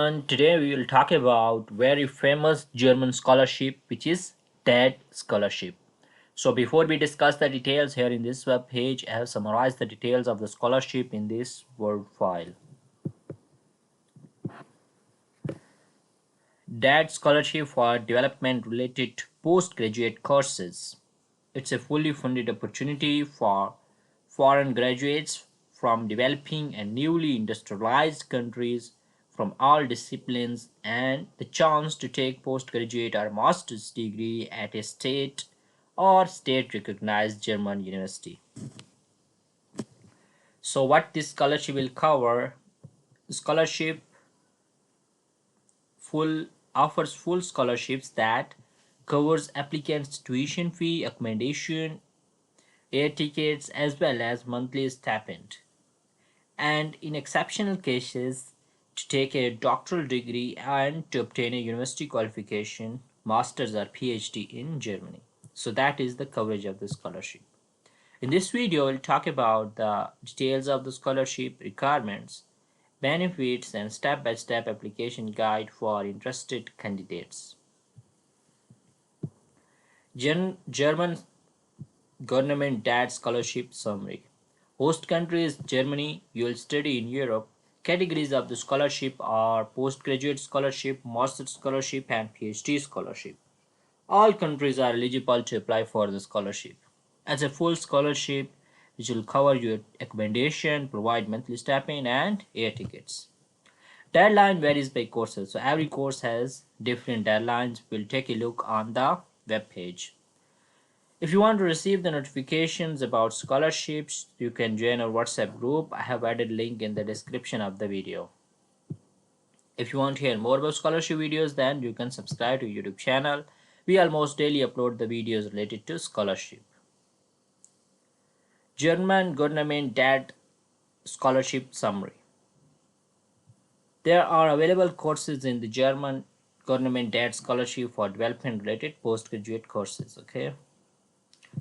And today we will talk about very famous German scholarship which is DAAD Scholarship. So before we discuss the details here in this web page, I have summarized the details of the scholarship in this Word file. DAAD Scholarship for development related postgraduate courses. It's a fully funded opportunity for foreign graduates from developing and newly industrialized countries from all disciplines and the chance to take postgraduate or master's degree at a state or state recognized German university. So what this scholarship will cover, scholarship full offers full scholarships that covers applicants tuition fee, accommodation, air tickets as well as monthly stipend, and in exceptional cases to take a doctoral degree and to obtain a university qualification, master's or PhD in Germany. So that is the coverage of the scholarship. In this video, we'll talk about the details of the scholarship requirements, benefits, and step-by-step application guide for interested candidates. German government DAAD scholarship summary. Host country is Germany. You will study in Europe. Categories of the scholarship are postgraduate scholarship, master scholarship, and PhD scholarship. All countries are eligible to apply for the scholarship. As a full scholarship, which will cover your accommodation, provide monthly stipend, and air tickets. Deadline varies by courses, so every course has different deadlines. We'll take a look on the web page. If you want to receive the notifications about scholarships, you can join our WhatsApp group. I have added link in the description of the video. If you want to hear more about scholarship videos, then you can subscribe to YouTube channel. We almost daily upload the videos related to scholarship. German government DAAD scholarship summary. There are available courses in the German government DAAD scholarship for development related postgraduate courses. Okay.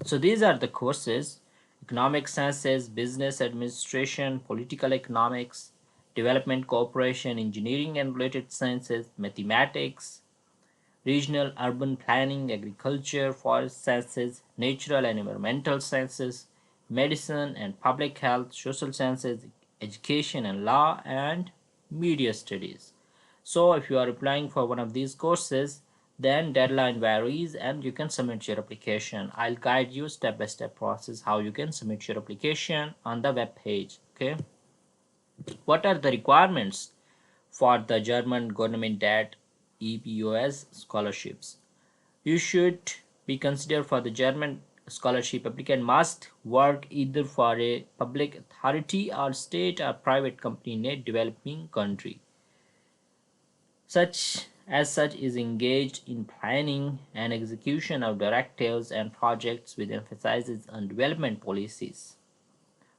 So these are the courses: economic sciences, business administration, political economics, development cooperation, engineering and related sciences, mathematics, regional urban planning, agriculture, forest sciences, natural and environmental sciences, medicine and public health, social sciences, education and law, and media studies. So if you are applying for one of these courses, then deadline varies and you can submit your application. I'll guide you step by step process how you can submit your application on the web page. Okay. What are the requirements for the German government DAAD EPOS scholarships? You should be considered for the German scholarship. Applicant must work either for a public authority or state or private company in a developing country. Such is engaged in planning and execution of directives and projects with emphasis on development policies.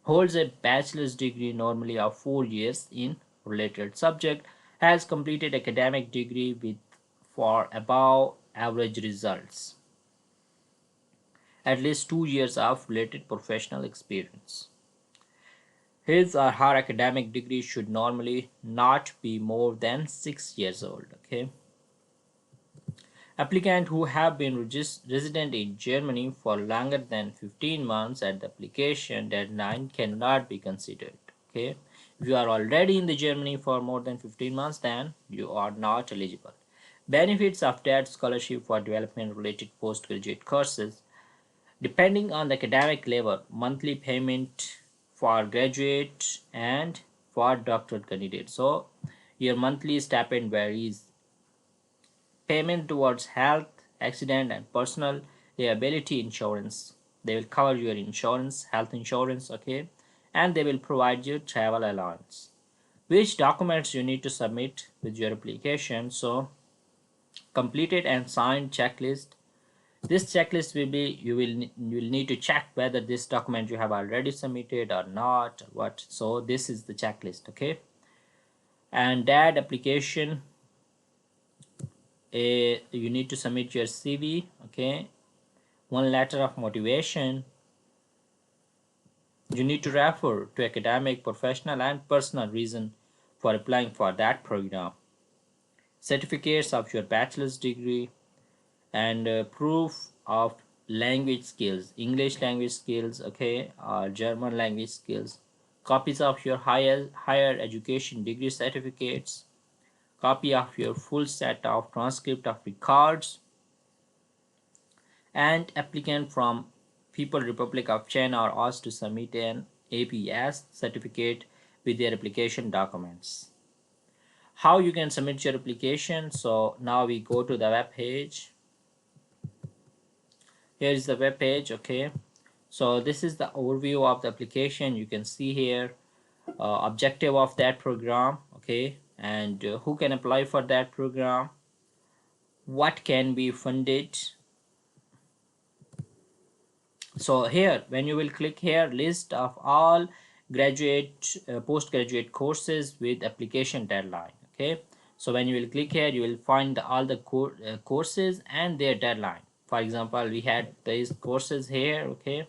Holds a bachelor's degree normally of 4 years in related subject, has completed academic degree with for above average results, at least 2 years of related professional experience. His or her academic degree should normally not be more than 6 years old. Okay. Applicants who have been resident in Germany for longer than 15 months at the application deadline cannot be considered. Okay, if you are already in the Germany for more than 15 months, then you are not eligible. Benefits of that scholarship for development related postgraduate courses. Depending on the academic level, monthly payment for graduate and for doctorate candidates. So your monthly stipend varies. Payment towards health, accident, and personal liability insurance. They will cover your insurance, health insurance, okay, and they will provide you travel allowance. Which documents you need to submit with your application? So, completed and signed checklist. This checklist will be you will need to check whether this document you have already submitted or not. Or what? So this is the checklist, okay. And that application, you need to submit your CV, okay, one letter of motivation. You need to refer to academic, professional, and personal reason for applying for that program. certificates of your bachelor's degree, and proof of language skills, English language skills, okay, or German language skills, copies of your higher education degree certificates, copy of your full set of transcript of records, and applicant from People Republic of China are asked to submit an APS certificate with their application documents. How you can submit your application? So now we go to the web page. Here is the web page, okay. So this is the overview of the application. You can see here objective of that program, okay, and who can apply for that program, what can be funded. So here when you will click here, list of all graduate postgraduate courses with application deadline, okay. So when you will click here, you will find all the courses and their deadline. For example, we had these courses here, okay,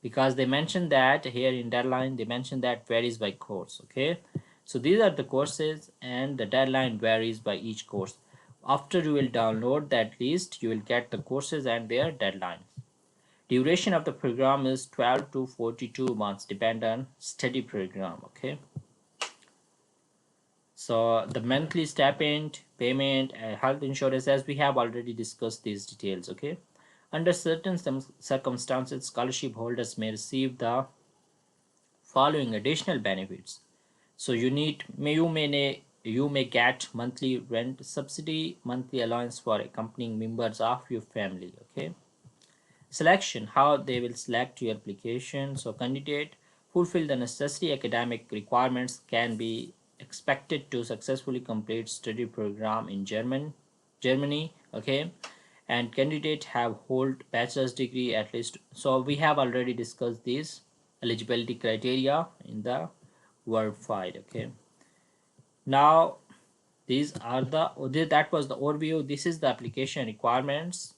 because they mentioned that here in deadline, they mentioned that varies by course, okay. So these are the courses and the deadline varies by each course. After you will download that list, you will get the courses and their deadlines. Duration of the program is 12 to 42 months, depend on study program, okay. So the monthly stipend, payment, health insurance, as we have already discussed these details, okay. Under certain circumstances, scholarship holders may receive the following additional benefits. So you may get monthly rent subsidy, monthly allowance for accompanying members of your family, okay. Selection, how they will select your application. So candidate fulfill the necessary academic requirements can be expected to successfully complete study program in Germany, okay, and candidate have hold bachelor's degree at least. So we have already discussed these eligibility criteria in the word file, okay. Now these are that was the overview. This is the application requirements.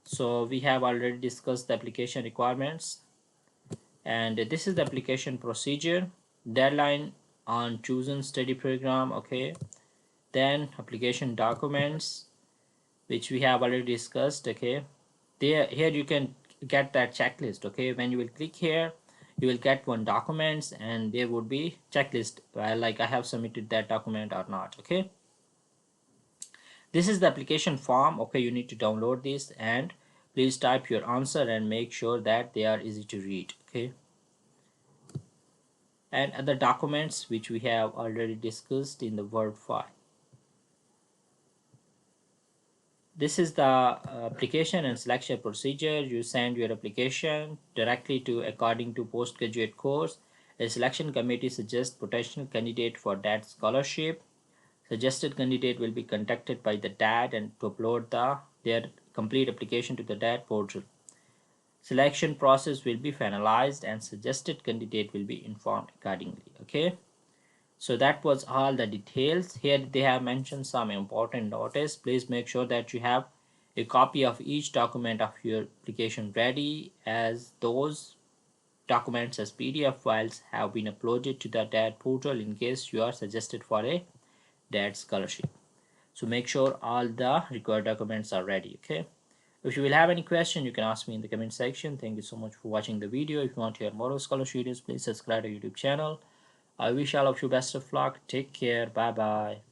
So we have already discussed the application requirements, and this is the application procedure. Deadline on chosen study program, okay. Then application documents, which we have already discussed, okay. There here you can get that checklist, okay. When you will click here, you will get one documents and there would be checklist, like I have submitted that document or not, okay. This is the application form, okay. You need to download this and please type your answer and make sure that they are easy to read, okay. And other documents which we have already discussed in the Word file. This is the application and selection procedure. You send your application directly to according to postgraduate course. A selection committee suggests potential candidate for that scholarship. Suggested candidate will be contacted by the DAAD and to upload their complete application to the DAAD portal. Selection process will be finalized and suggested candidate will be informed accordingly, okay. So that was all the details. Here they have mentioned some important notice. Please make sure that you have a copy of each document of your application ready, as those documents as PDF files have been uploaded to the DAAD portal in case you are suggested for a DAAD scholarship. So make sure all the required documents are ready, okay. If you will have any question, you can ask me in the comment section. Thank you so much for watching the video. If you want to hear more scholarship videos, please subscribe to our YouTube channel. I wish all of you best of luck. Take care. Bye bye.